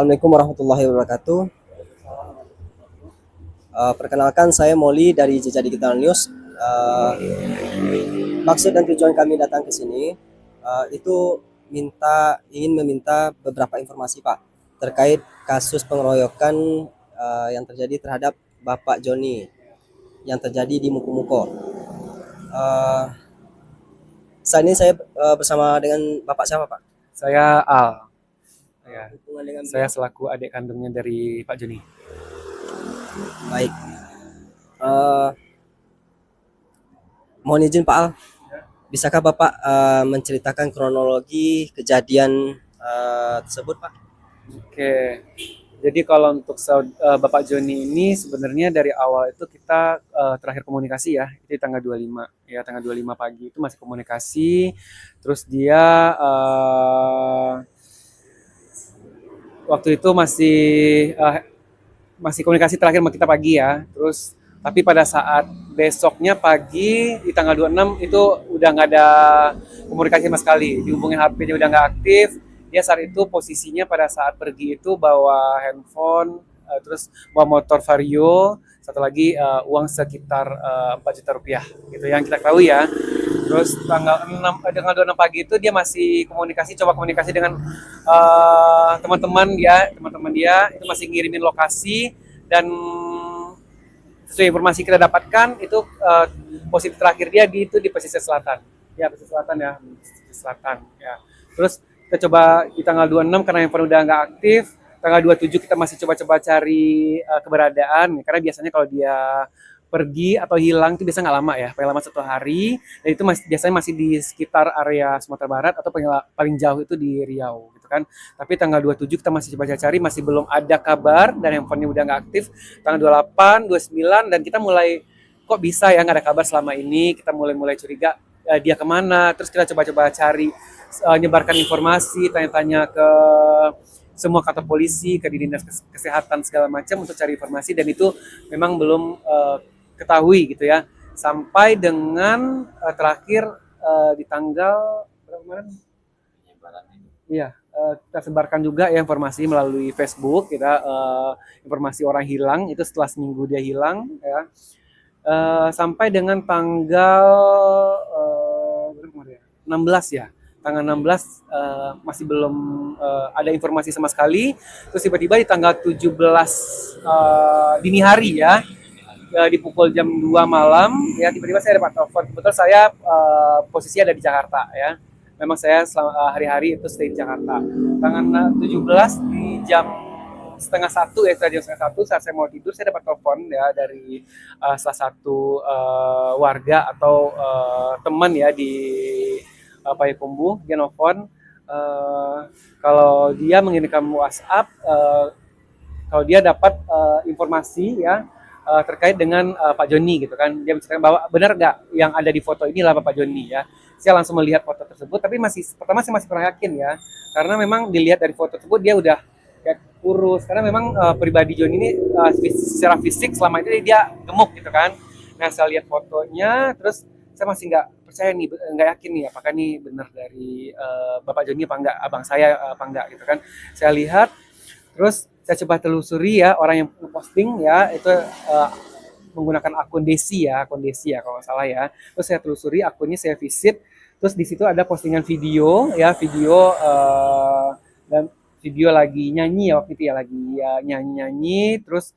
Assalamualaikum warahmatullahi wabarakatuh. Perkenalkan saya Molly dari Jejak Digital News. Maksud dan tujuan kami datang ke sini itu ingin meminta beberapa informasi Pak terkait kasus pengeroyokan yang terjadi terhadap Bapak Joni yang terjadi di Muko-Muko. Uh, Saat ini saya bersama dengan Bapak siapa Pak? Saya Al, ya. Hubungan dengan Saya beliau? selaku adik kandungnya dari Pak Joni. Baik. Uh, Mohon izin Pak Al, bisakah Bapak menceritakan kronologi kejadian tersebut, Pak? Oke, jadi kalau untuk Bapak Joni ini sebenarnya dari awal itu kita terakhir komunikasi ya, itu di tanggal 25, ya tanggal 25 pagi itu masih komunikasi, terus dia waktu itu masih komunikasi terakhir sama kita pagi ya, terus tapi pada saat besoknya pagi di tanggal 26 itu udah nggak ada komunikasi sama sekali, dihubungin HP-nya udah nggak aktif. Dia saat itu posisinya pada saat pergi itu bawa handphone, terus bawa motor Vario, satu lagi uang sekitar 4 juta rupiah gitu yang kita tahu ya. Terus tanggal 26 pagi itu dia masih coba komunikasi dengan teman-teman dia itu masih ngirimin lokasi, dan sesuai informasi kita dapatkan itu posisi terakhir dia di pesisir selatan. Ya, pesisir selatan ya, pesisir selatan ya. Terus kita coba di tanggal 26 karena handphone udah nggak aktif, tanggal 27 kita masih coba-coba cari keberadaan, karena biasanya kalau dia pergi atau hilang itu biasa nggak lama ya, paling lama 1 hari, dan itu biasanya masih di sekitar area Sumatera Barat atau paling jauh itu di Riau gitu kan. Tapi tanggal 27 kita masih coba cari, masih belum ada kabar dan handphonenya udah nggak aktif. Tanggal 28, 29 dan kita mulai kok bisa ya nggak ada kabar selama ini, kita mulai curiga dia kemana. Terus kita coba-coba cari, nyebarkan informasi, tanya-tanya ke semua kantor polisi, ke dinas kesehatan segala macam untuk cari informasi, dan itu memang belum ketahui gitu ya, sampai dengan terakhir di tanggal berapa kemarin? Iya, kita sebarkan juga ya informasi melalui Facebook kita, informasi orang hilang itu setelah seminggu dia hilang ya, sampai dengan tanggal 16 ya, tanggal 16 masih belum ada informasi sama sekali. Terus tiba-tiba di tanggal 17 dini hari ya, di pukul jam 2 malam ya, tiba-tiba saya dapat telepon. Kebetulan saya posisi ada di Jakarta ya. Memang saya hari-hari itu stay di Jakarta. Tanggal 17 di jam setengah satu ya, setelah jam setengah satu saat saya mau tidur, saya dapat telepon ya dari salah satu warga atau teman ya di Payakumbuh. Dia nelfon kalau dia mengirimkan WhatsApp, kalau dia dapat informasi ya terkait dengan Pak Joni gitu kan. Dia menceritakan bahwa benar nggak yang ada di foto inilah Bapak Joni ya. Saya langsung melihat foto tersebut, tapi pertama saya masih kurang yakin ya, karena memang dilihat dari foto tersebut dia udah kayak kurus, karena memang pribadi Joni ini secara fisik selama itu dia gemuk gitu kan. Nah, saya lihat fotonya, terus saya masih nggak percaya nih, nggak yakin nih apakah nih benar dari Bapak Joni apa enggak, abang saya apa enggak gitu kan. Saya lihat, terus saya coba telusuri ya orang yang posting ya, itu menggunakan akun Desi ya kalau nggak salah ya. Terus saya telusuri akunnya, saya visit, terus di situ ada postingan video ya, dan video lagi nyanyi ya waktu itu ya, lagi ya nyanyi-nyanyi. Terus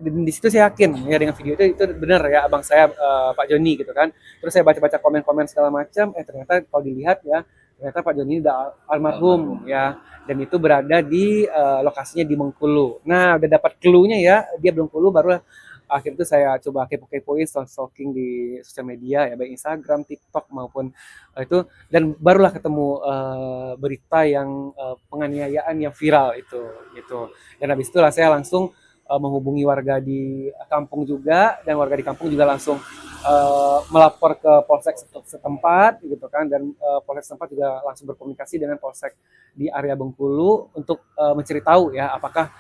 di situ saya yakin ya dengan video itu benar ya abang saya, Pak Joni gitu kan. Terus saya baca-baca komen-komen segala macam, ternyata kalau dilihat ya, ternyata Pak Joni udah almarhum ya, dan itu berada di lokasinya di Bengkulu. Nah, udah dapat clue-nya ya, dia Bengkulu, baru akhir itu saya coba kepo-kepoin, stalking di sosial media ya, baik Instagram, TikTok maupun itu, dan barulah ketemu berita yang penganiayaan yang viral itu gitu. Dan habis itulah saya langsung menghubungi warga di kampung juga, dan warga di kampung juga langsung melapor ke polsek setempat gitu kan, dan polsek setempat juga langsung berkomunikasi dengan polsek di area Bengkulu untuk mencari tahu ya apakah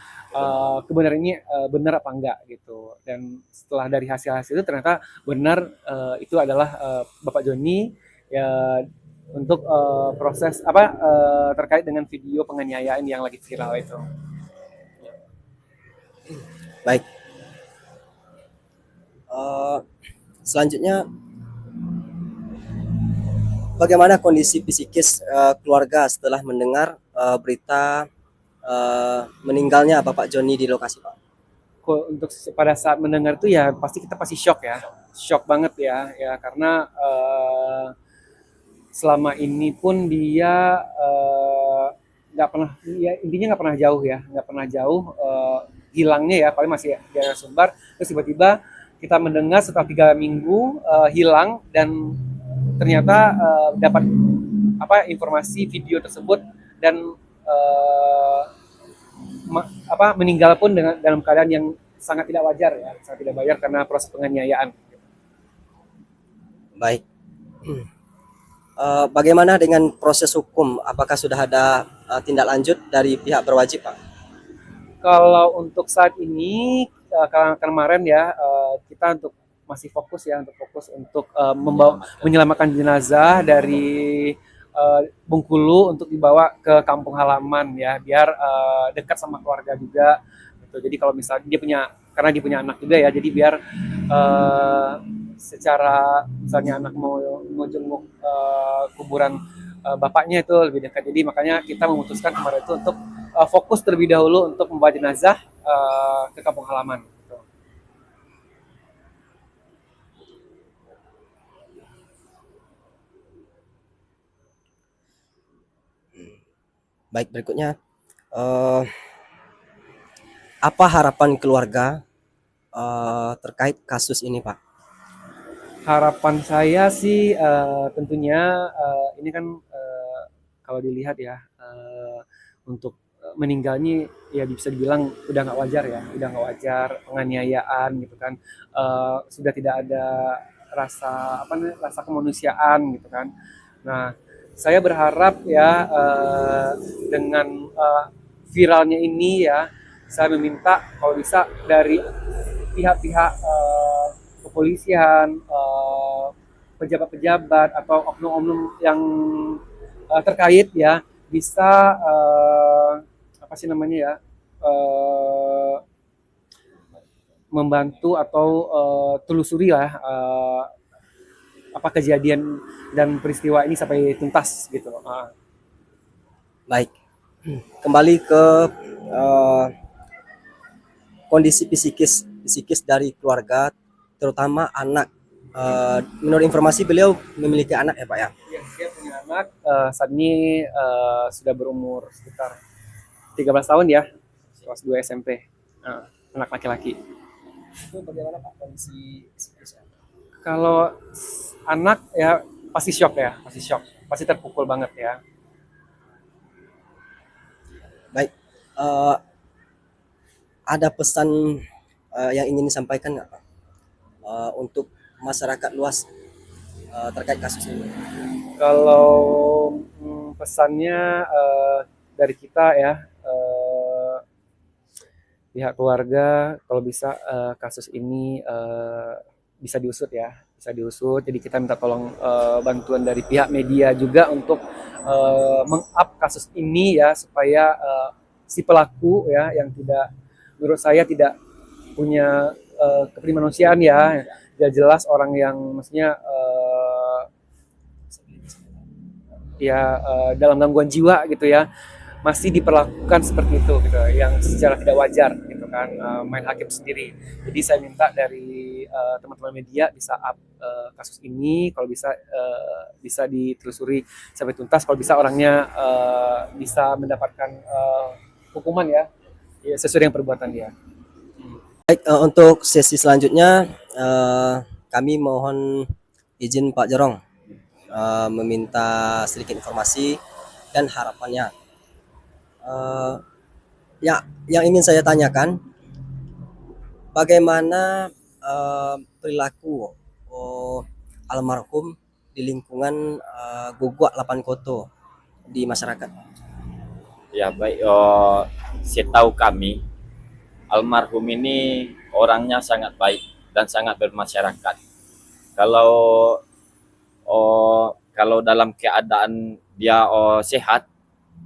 kebenarannya benar apa enggak gitu. Dan setelah dari hasil-hasil itu ternyata benar, itu adalah Bapak Joni ya, untuk proses apa terkait dengan video penganiayaan yang lagi viral itu. Baik. Eh, Selanjutnya, bagaimana kondisi psikis keluarga setelah mendengar berita meninggalnya Bapak Joni di lokasi, Pak? Untuk pada saat mendengar itu ya pasti shock ya, shock banget ya, ya karena selama ini pun dia nggak pernah, ya intinya nggak pernah jauh ya, nggak pernah jauh hilangnya ya, paling masih di daerah Sumbar. Terus tiba-tiba kita mendengar setelah 3 minggu hilang, dan ternyata dapat informasi video tersebut, dan eh, meninggal pun dengan dalam keadaan yang sangat tidak wajar ya, sangat tidak wajar karena proses penganiayaan. Baik. Bagaimana dengan proses hukum? Apakah sudah ada tindak lanjut dari pihak berwajib, Pak? Kalau untuk saat ini kemarin ya kita untuk masih fokus ya, untuk membawa menyelamatkan jenazah dari Bengkulu untuk dibawa ke kampung halaman ya, biar dekat sama keluarga juga gitu. Jadi kalau misalnya karena dia punya anak juga ya, jadi biar secara misalnya anak mau jenguk kuburan bapaknya itu lebih dekat. Jadi makanya kita memutuskan kemarin itu untuk fokus terlebih dahulu untuk membawa jenazah ke kampung halaman. Gitu. Baik, berikutnya, eh, apa harapan keluarga terkait kasus ini, Pak? Harapan saya sih tentunya ini kan kalau dilihat ya untuk meninggalnya ya bisa dibilang udah nggak wajar ya, udah nggak wajar, penganiayaan gitu kan. Sudah tidak ada rasa kemanusiaan gitu kan. Nah, saya berharap ya dengan viralnya ini ya, saya meminta kalau bisa dari pihak-pihak kepolisian, pejabat-pejabat atau oknum-oknum yang terkait ya, bisa apa sih namanya ya, uh, membantu atau telusuri lah apa kejadian dan peristiwa ini sampai tuntas gitu. Baik, kembali ke eh, kondisi psikis dari keluarga, terutama anak. Menurut informasi beliau memiliki anak ya, Pak ya? Ya, dia punya anak saat ini sudah berumur sekitar 13 tahun ya, kelas 2 SMP, anak laki-laki. Itu bagaimana Pak kondisi psikisnya? Kalau anak ya pasti shock ya, pasti terpukul banget ya. Baik, ada pesan yang ingin disampaikan nggak Pak untuk masyarakat luas terkait kasus ini? Kalau pesannya dari kita ya, pihak keluarga kalau bisa kasus ini bisa diusut ya, bisa diusut. Jadi kita minta tolong bantuan dari pihak media juga untuk meng-up kasus ini ya, supaya si pelaku ya yang tidak, menurut saya tidak punya kepribadian ya, jelas orang yang maksudnya ya dalam gangguan jiwa gitu ya, masih diperlakukan seperti itu gitu, yang secara tidak wajar gitu kan, main hakim sendiri. Jadi saya minta dari teman-teman media bisa up kasus ini, kalau bisa bisa ditelusuri sampai tuntas, kalau bisa orangnya bisa mendapatkan hukuman ya, ya sesuai dengan perbuatan dia. Baik, untuk sesi selanjutnya kami mohon izin Pak Jorong meminta sedikit informasi dan harapannya. Ya, yang ingin saya tanyakan, bagaimana perilaku almarhum di lingkungan Guguk Lapan Koto di masyarakat? Ya baik, setahu kami almarhum ini orangnya sangat baik dan sangat bermasyarakat. Kalau kalau dalam keadaan dia sehat,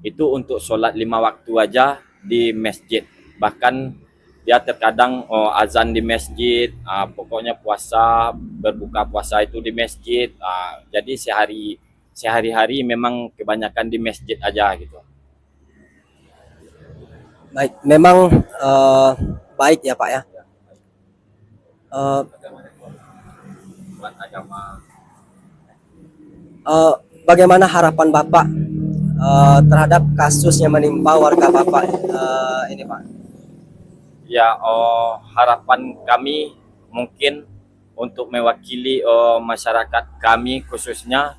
itu untuk sholat 5 waktu aja di masjid. Bahkan dia terkadang azan di masjid, pokoknya puasa, berbuka puasa itu di masjid. Jadi sehari-hari memang kebanyakan di masjid aja gitu. Baik, memang baik ya Pak ya. Eh, Buat agama. Bagaimana harapan Bapak terhadap kasus yang menimpa warga Bapak ini Pak? Ya, harapan kami mungkin untuk mewakili masyarakat kami khususnya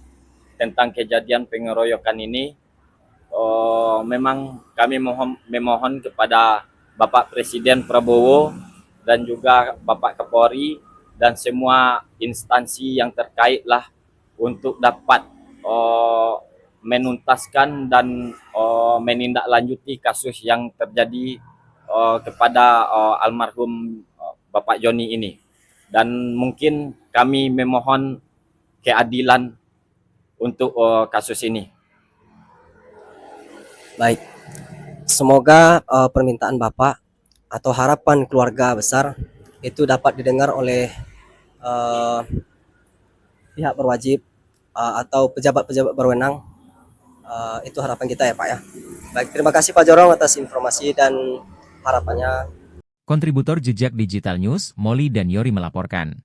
tentang kejadian pengeroyokan ini, memang kami memohon kepada Bapak Presiden Prabowo dan juga Bapak Kapolri dan semua instansi yang terkait lah untuk dapat menuntaskan dan menindaklanjuti kasus yang terjadi kepada almarhum Bapak Joni ini. Dan mungkin kami memohon keadilan untuk kasus ini. Baik, semoga permintaan Bapak atau harapan keluarga besar itu dapat didengar oleh pihak berwajib atau pejabat-pejabat berwenang. Itu harapan kita ya Pak ya. Baik, terima kasih Pak Jorong atas informasi dan harapannya. Kontributor Jejak Digital News, Molly dan Yori melaporkan.